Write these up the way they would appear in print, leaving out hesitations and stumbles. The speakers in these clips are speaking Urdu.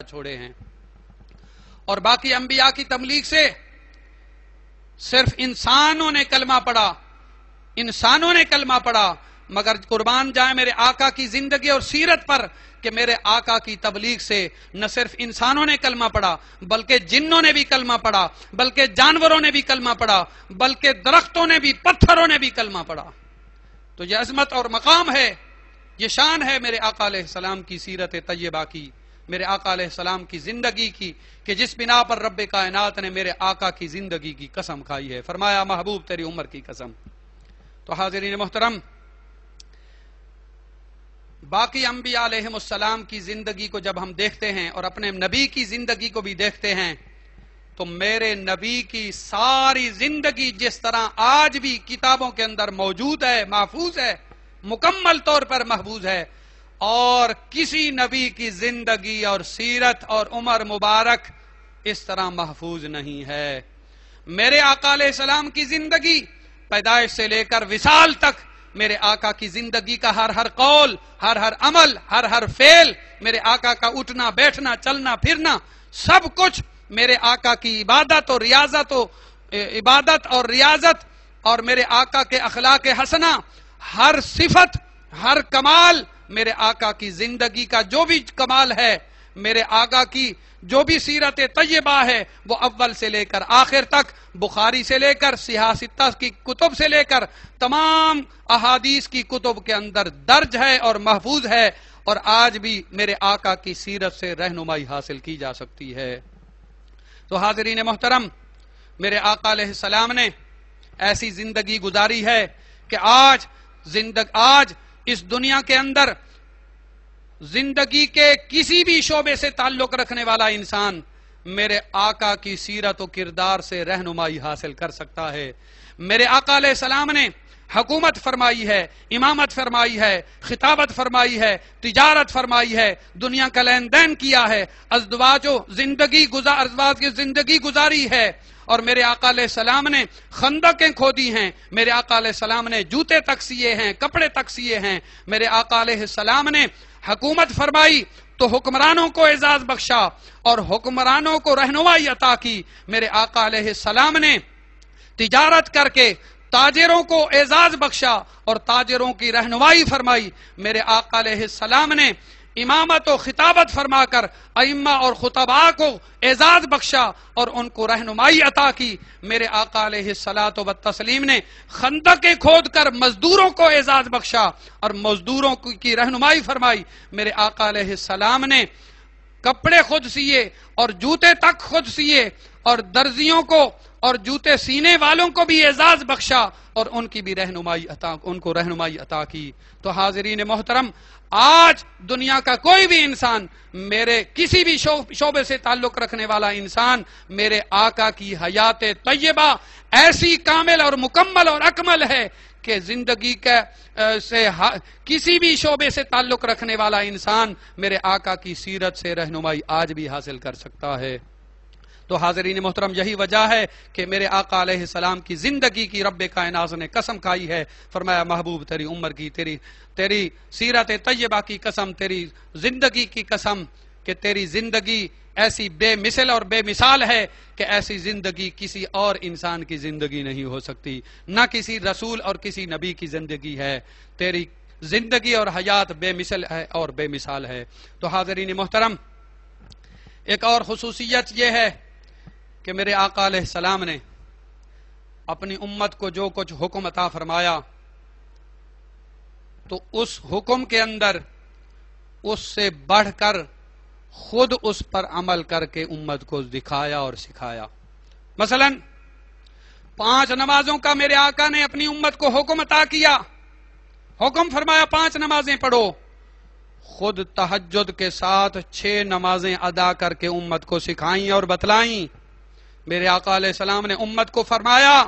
چھوڑے ہیں. اور باقی انبیاء کی تبلیغ سے صرف انسانوں نے کلمہ پڑھا، مگر قربان جائیں میرے آقا کی زندگی اور سیرت پر کہ میرے آقا کی تبلیغ سے نہ صرف انسانوں نے کلمہ پڑھا بلکہ جنوں نے بھی کلمہ پڑھا، بلکہ جانوروں نے بھی کلمہ پڑھا، بلکہ درختوں نے بھی، پتھروں نے بھی کلمہ پڑھا. تو یہ عظمت اور مقام ہے، یہ شان ہے میرے آقا علیہ السلام کی سیرت طیبہ کی، میرے آقا علیہ السلام کی زندگی کی، کہ جس بنا پر رب کائنات نے میرے آقا کی زندگی کی قسم کھائی ہے. فرمایا محبوب تیری عمر کی قسم. تو حاضرین محترم، باقی انبیاء علیہم السلام کی زندگی کو جب ہم دیکھتے ہیں اور اپنے نبی کی زندگی کو بھی دیکھتے ہیں تو میرے نبی کی ساری زندگی جس طرح آج بھی کتابوں کے اندر موجود ہے، محفوظ ہے، مکمل طور پر محفوظ ہے، اور کسی نبی کی زندگی اور سیرت اور عمر مبارک اس طرح محفوظ نہیں ہے. میرے آقا علیہ السلام کی زندگی پیدائش سے لے کر وصال تک، میرے آقا کی زندگی کا ہر قول، ہر عمل، ہر فعل، میرے آقا کا اٹھنا بیٹھنا چلنا پھرنا، سب کچھ میرے آقا کی عبادت اور ریاضت اور میرے آقا کے اخلاق حسنہ، ہر صفت، ہر کمال میرے آقا کی زندگی کا جو بھی کمال ہے، میرے آقا کی جو بھی سیرت طیبہ ہے، وہ اول سے لے کر آخر تک، بخاری سے لے کر صحاح ستہ کی کتب سے لے کر تمام احادیث کی کتب کے اندر درج ہے اور محفوظ ہے، اور آج بھی میرے آقا کی سیرت سے رہنمائی حاصل کی جا سکتی ہے. تو حاضرین محترم، میرے آقا علیہ السلام نے ایسی زندگی گزاری ہے کہ آج اس دنیا کے اندر زندگی کے کسی بھی شعبے سے تعلق رکھنے والا انسان میرے آقا کی سیرت و کردار سے رہنمائی حاصل کر سکتا ہے. میرے آقا علیہ السلام نے حکومت فرمائی ہے، امامت فرمائی ہے، خطابت فرمائی ہے، تجارت فرمائی ہے، دنیا کا لین دین کیا ہے، ازدواج کی زندگی گزاری ہے، اور میرے آقا علیہ السلام نے خندقیں کھودی ہیں، میرے آقا علیہ السلام نے جوتے تک سیے ہیں، کپڑے تک سیے ہیں، میرے آقا علیہ السلام نے حکومت فرمائی تو حکمرانوں کو اعزاز بخشا اور حکمرانوں کو رہنمائی عطا کی. میرے آقا علیہ السلام نے تجارت کر کے تاجروں کو اعزاز بخشا اور تاجروں کی رہنمائی فرمائی. میرے آقا علیہ السلام نے امامت و خطابت فرما کر ائمہ اور خطباء کو اعزاز بخشا اور ان کو رہنمائی عطا کی. میرے آقا علیہ الصلاۃ والتسلیم نے خندقیں کھود کر مزدوروں کو اعزاز بخشا اور مزدوروں کی رہنمائی فرمائی. میرے آقا علیہ السلام نے کپڑے خود سیے اور جوتے تک خود سیے اور درزیوں کو اور جوتے سینے والوں کو بھی اعزاز بخشا اور ان کی بھی رہنمائی عطا کی. تو حاضرین محترم، آج دنیا کا کوئی بھی انسان، میرے کسی بھی شعبے سے تعلق رکھنے والا انسان، میرے آقا کی حیات طیبہ ایسی کامل اور مکمل اور اکمل ہے کہ زندگی سے کسی بھی شعبے سے تعلق رکھنے والا انسان میرے آقا کی سیرت سے رہنمائی آج بھی حاصل کر سکتا ہے. تو حاضرین محترم، یہی وجہ ہے کہ میرے آقا علیہ السلام کی زندگی کی رب کائنات نے قسم کھائی ہے. فرمایا محبوب تیری عمر کی، تیری سیرت طیبہ کی قسم، تیری زندگی کی قسم کہ تیری زندگی ایسی بے مثل اور بے مثال ہے کہ ایسی زندگی کسی اور انسان کی زندگی نہیں ہو سکتی، نہ کسی رسول اور کسی نبی کی زندگی ہے. تیری زندگی اور حیات بے مثل ہے اور بے مثال ہے. تو حاضرین محترم، ایک اور خصوصیت یہ ہے کہ میرے آقا علیہ السلام نے اپنی امت کو جو کچھ حکم عطا فرمایا تو اس حکم کے اندر اس سے بڑھ کر خود اس پر عمل کر کے امت کو دکھایا اور سکھایا. مثلا 5 نمازوں کا میرے آقا نے اپنی امت کو حکم عطا کیا، حکم فرمایا 5 نمازیں پڑھو، خود تہجد کے ساتھ 6 نمازیں ادا کر کے امت کو سکھائیں اور بتلائیں. میرے آقا علیہ السلام نے امت کو فرمایا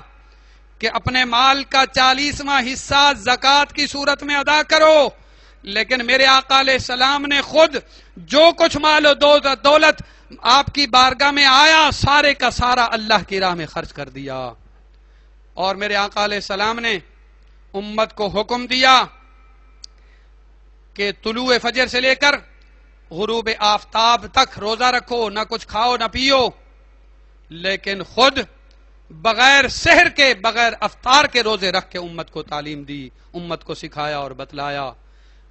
کہ اپنے مال کا 40واں حصہ زکوٰۃ کی صورت میں ادا کرو، لیکن میرے آقا علیہ السلام نے خود جو کچھ مال و دولت آپ کی بارگاہ میں آیا سارے کا سارا اللہ کی راہ میں خرچ کر دیا. اور میرے آقا علیہ السلام نے امت کو حکم دیا کہ طلوع فجر سے لے کر غروب آفتاب تک روزہ رکھو، نہ کچھ کھاؤ نہ پیو، لیکن خود بغیر سحر کے، بغیر افطار کے روزے رکھ کے امت کو تعلیم دی، امت کو سکھایا اور بتلایا۔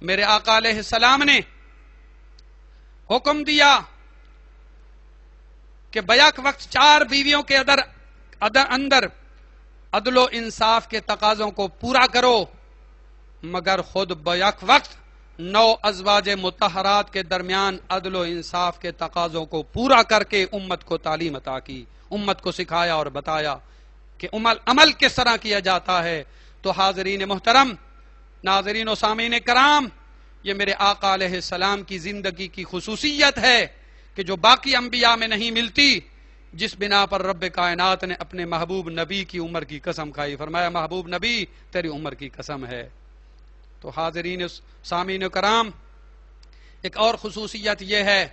میرے آقا علیہ السلام نے حکم دیا کہ بیک وقت 4 بیویوں کے اندر عدل و انصاف کے تقاضوں کو پورا کرو، مگر خود بیک وقت 9 ازواج مطہرات کے درمیان عدل و انصاف کے تقاضوں کو پورا کر کے امت کو تعلیم عطا کی، امت کو سکھایا اور بتایا کہ عمل کس طرح کیا جاتا ہے۔ تو حاضرین محترم، ناظرین و سامعین کرام، یہ میرے آقا علیہ السلام کی زندگی کی خصوصیت ہے کہ جو باقی انبیاء میں نہیں ملتی، جس بنا پر رب کائنات نے اپنے محبوب نبی کی عمر کی قسم کھائی، فرمایا محبوب نبی تیری عمر کی قسم ہے۔ تو حاضرین سامعین کرام، ایک اور خصوصیت یہ ہے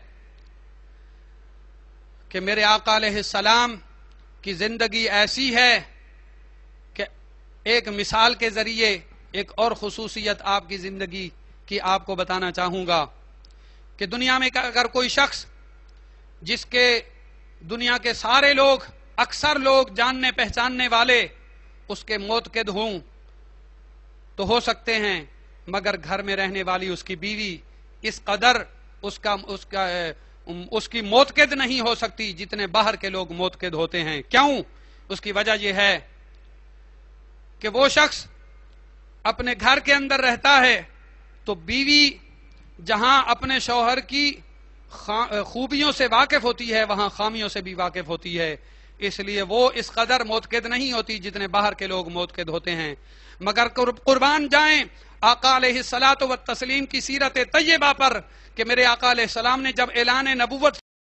کہ میرے آقا علیہ السلام کی زندگی ایسی ہے کہ ایک مثال کے ذریعے ایک اور خصوصیت آپ کی زندگی کی آپ کو بتانا چاہوں گا کہ دنیا میں اگر کوئی شخص جس کے دنیا کے سارے لوگ، اکثر لوگ جاننے پہچاننے والے اس کے موتقد ہوں تو ہو سکتے ہیں، مگر گھر میں رہنے والی اس کی بیوی اس قدر اس کی موتقد نہیں ہو سکتی جتنے باہر کے لوگ موتقد ہوتے ہیں۔ کیوں؟ اس کی وجہ یہ ہے کہ وہ شخص اپنے گھر کے اندر رہتا ہے تو بیوی جہاں اپنے شوہر کی خوبیوں سے واقف ہوتی ہے وہاں خامیوں سے بھی واقف ہوتی ہے، اس لیے وہ اس قدر موتقد نہیں ہوتی جتنے باہر کے لوگ موتقد ہوتے ہیں۔ مگر قربان جائیں آقا علیہ الصلوۃ والتسلیم کی سیرت طیبہ پر کہ میرے آقا علیہ السلام نے جب اعلان نبوت